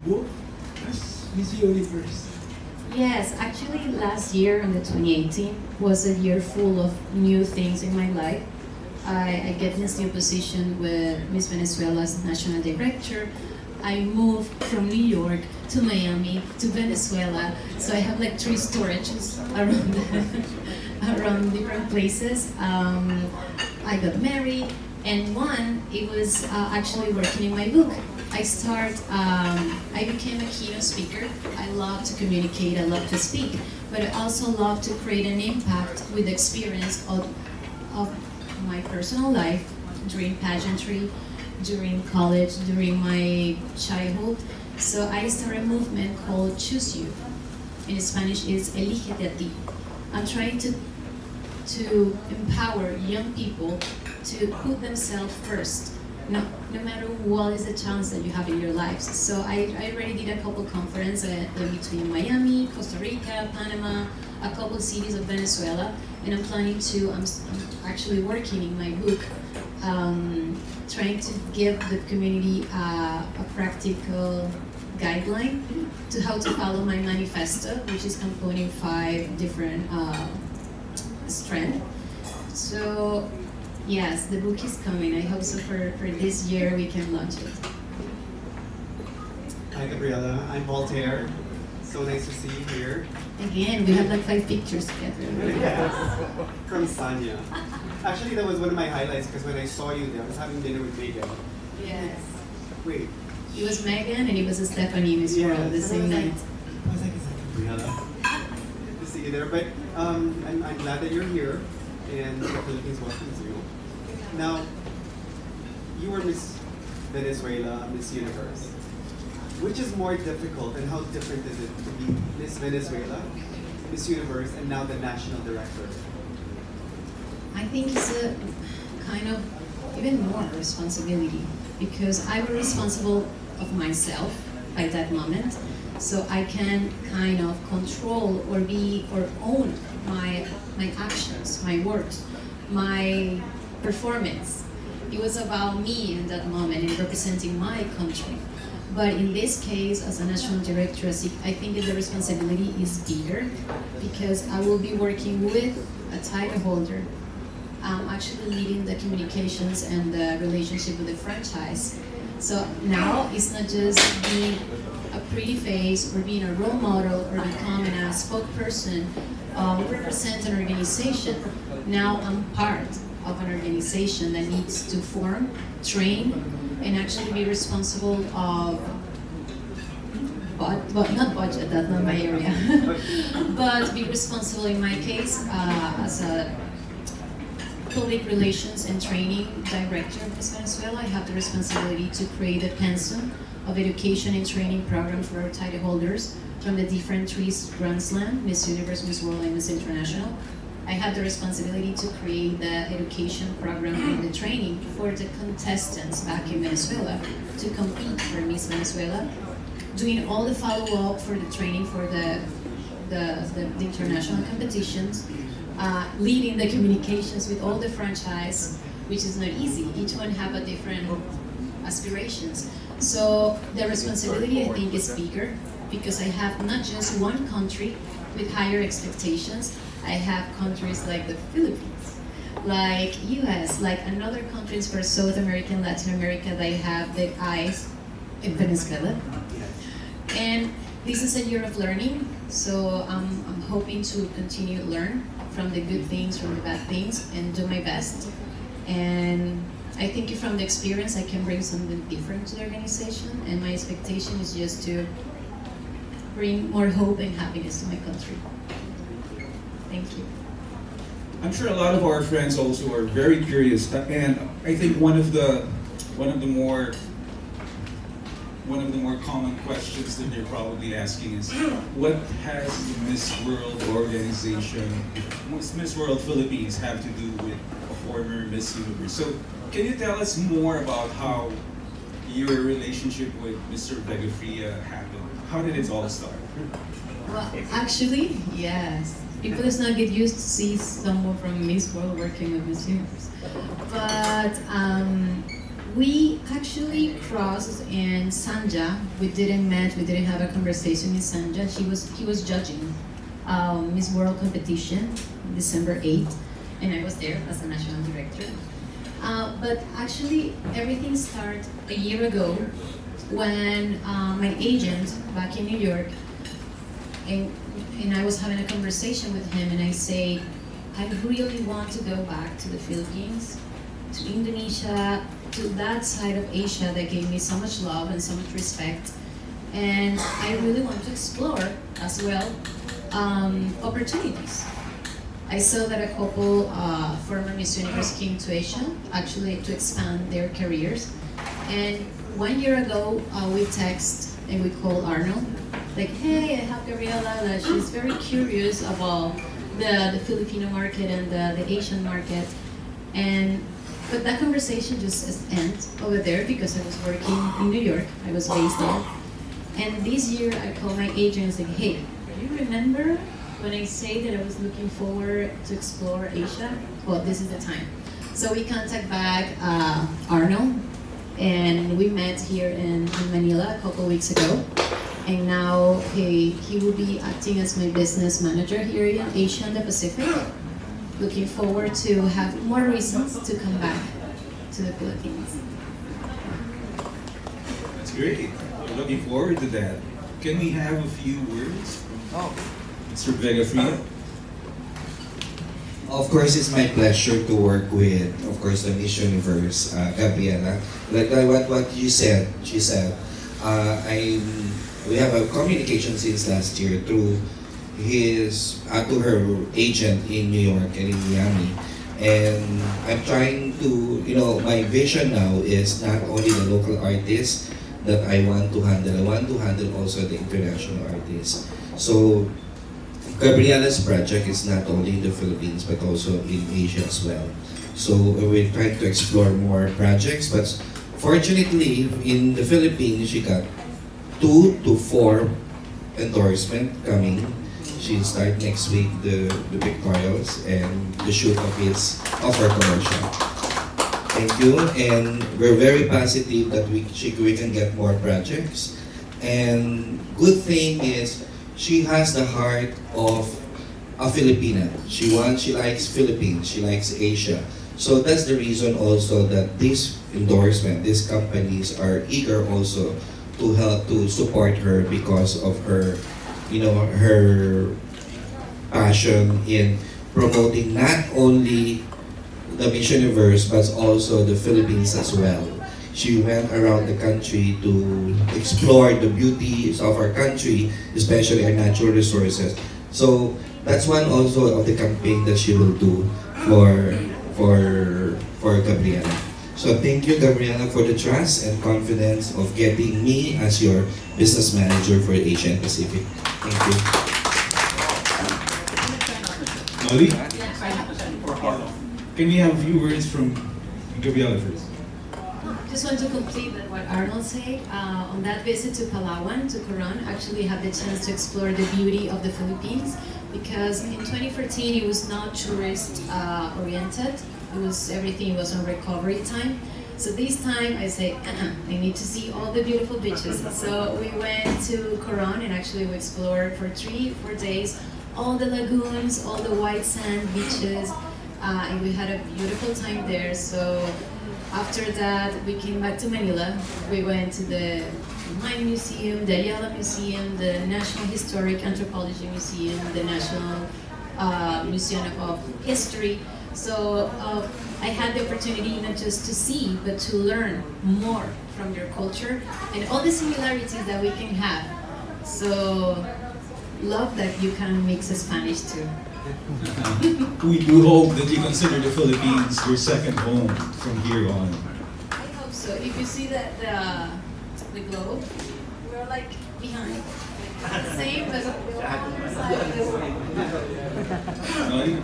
book as Miss Universe. Yes, actually last year in the 2018 was a year full of new things in my life. I get this new position with Miss Venezuela's national director. I moved from New York to Miami to Venezuela, so I have like three storages around around different places. I got married, and one it was actually working in my book. I became a keynote speaker. I love to communicate, I love to speak, but I also love to create an impact with the experience of my personal life during pageantry, during college, during my childhood. So I started a movement called Choose You. In Spanish is Elígete a ti. I'm trying to empower young people to put themselves first, no matter what is the challenge that you have in your lives. So I already did a couple conferences in between Miami, Costa Rica, Panama, a couple cities of Venezuela, and I'm planning to, I'm actually working in my book, trying to give the community a practical guideline to how to follow my manifesto, which is composing 5 different strands. So yes, the book is coming. I hope so for this year we can launch it. Hi Gabriela, I'm Voltaire. So nice to see you here. Again, we have like 5 pictures together. Yes, from Sanya. Actually, that was one of my highlights because when I saw you there, I was having dinner with Megan. Yes. Wait. It was Megan and it was Stephanie Miss World the same night. I was like, is that Gabriela? Good to see you there. But I'm glad that you're here and the Philippines welcomes you. Now, you were Miss Venezuela, Miss Universe. Which is more difficult and how different is it to be Miss Venezuela, Miss Universe, and now the national director? I think it's a kind of even more responsibility because I was responsible of myself by that moment, so I can kind of control or own my actions, my words, my performance. It was about me in that moment and representing my country. But in this case, as a national director, I think that the responsibility is bigger because I will be working with a title holder. I'm actually leading the communications and the relationship with the franchise. So now it's not just being a pretty face or being a role model or becoming a spokesperson or represent an organization. Now I'm part of an organization that needs to form, train, and actually be responsible of, not budget, that's not my area, but be responsible in my case as a public relations and training director of Miss Venezuela. I have the responsibility to create a pensum of education and training program for our title holders from the different 3 Grand Slam, Miss Universe, Miss World, and Miss International. I have the responsibility to create the education program and the training for the contestants back in Venezuela to compete for Miss Venezuela, doing all the follow-up for the training for the international competitions, leading the communications with all the franchise, which is not easy. Each one have a different aspirations. So the responsibility, I think, is bigger because I have not just one country with higher expectations. I have countries like the Philippines, like US, like another countries for South America and Latin America. They have the eyes in Venezuela. And this is a year of learning, so I'm hoping to continue to learn from the good things, from the bad things, and do my best. And I think from the experience I can bring something different to the organization, and my expectation is just to bring more hope and happiness to my country. Thank you. I'm sure a lot of our friends also are very curious, and I think one of the more common questions that they're probably asking is, what has the Miss World organization, Miss World Philippines, have to do with a former Miss Universe? So, can you tell us more about how your relationship with Mr. Vegafria happened? How did it all start? Well, actually, yes. People does not get used to see someone from Miss World working with Miss Universe. But We actually crossed in Sanja. We didn't met. We didn't have a conversation in Sanja. He was judging Miss World competition, December 8th, and I was there as a national director. But actually, everything started a year ago when my agent back in New York, and I was having a conversation with him, and I say, I really want to go back to the Philippines, to Indonesia, to that side of Asia that gave me so much love and so much respect. And I really want to explore as well opportunities. I saw that a couple former Miss Universe came to Asia, actually to expand their careers. And 1 year ago, we text and we call Arnold, like, hey, I have Gabriela, she's very curious about the Filipino market and the Asian market. But that conversation just ends over there because I was working in New York, I was based there. And this year I called my agent and said, hey, do you remember when I say that I was looking forward to explore Asia? Well, this is the time. So we contact back Arnold, and we met here in Manila a couple weeks ago. And now he will be acting as my business manager here in Asia and the Pacific. Looking forward to have more reasons to come back to the Philippines. That's great. We're looking forward to that. Can we have a few words from Mr. Vega Frio? Of course, it's my pleasure to work with, of course, the Miss Universe, Gabriela. Like what you said, she said, we have a communication since last year through to her agent in New York and in Miami. And I'm trying to, my vision now is not only the local artists that I want to handle, I want to handle also the international artists. So Gabriela's project is not only in the Philippines but also in Asia as well. So we're trying to explore more projects, but fortunately in the Philippines she got 2 to 4 endorsement coming. She'll start next week the pictorials and the shoot of her commercial. Thank you, and we're very positive that we can get more projects. And good thing is she has the heart of a Filipina. She likes Philippines, she likes Asia. So that's the reason also that this endorsement, these companies are eager also to help to support her because of her, her passion in promoting not only the Miss Universe but also the Philippines as well. She went around the country to explore the beauties of our country, especially our natural resources. So that's one also of the campaign that she will do for Gabriela. So thank you, Gabriela, for the trust and confidence of getting me as your business manager for Asia and Pacific. Thank you. Molly? Can we have a few words from Gabriela first? Just want to complete what Arnold said. On that visit to Palawan, to Coron, actually had the chance to explore the beauty of the Philippines, because in 2014 it was not tourist oriented. Everything was on recovery time. So this time I say, I need to see all the beautiful beaches. So we went to Coron and actually we explored for 3-4 days all the lagoons, all the white sand beaches, and we had a beautiful time there. So after that, we came back to Manila. We went to the Mine Museum, the Ayala Museum, the National Historic Anthropology Museum, the National Museum of History. So I had the opportunity not just to see, but to learn more from your culture and all the similarities that we can have. So love that you can mix Spanish too. We do hope that you consider the Philippines your second home from here on. I hope so. If you see that the globe, we're like behind. Same, but we're on the other side of the world. Molly?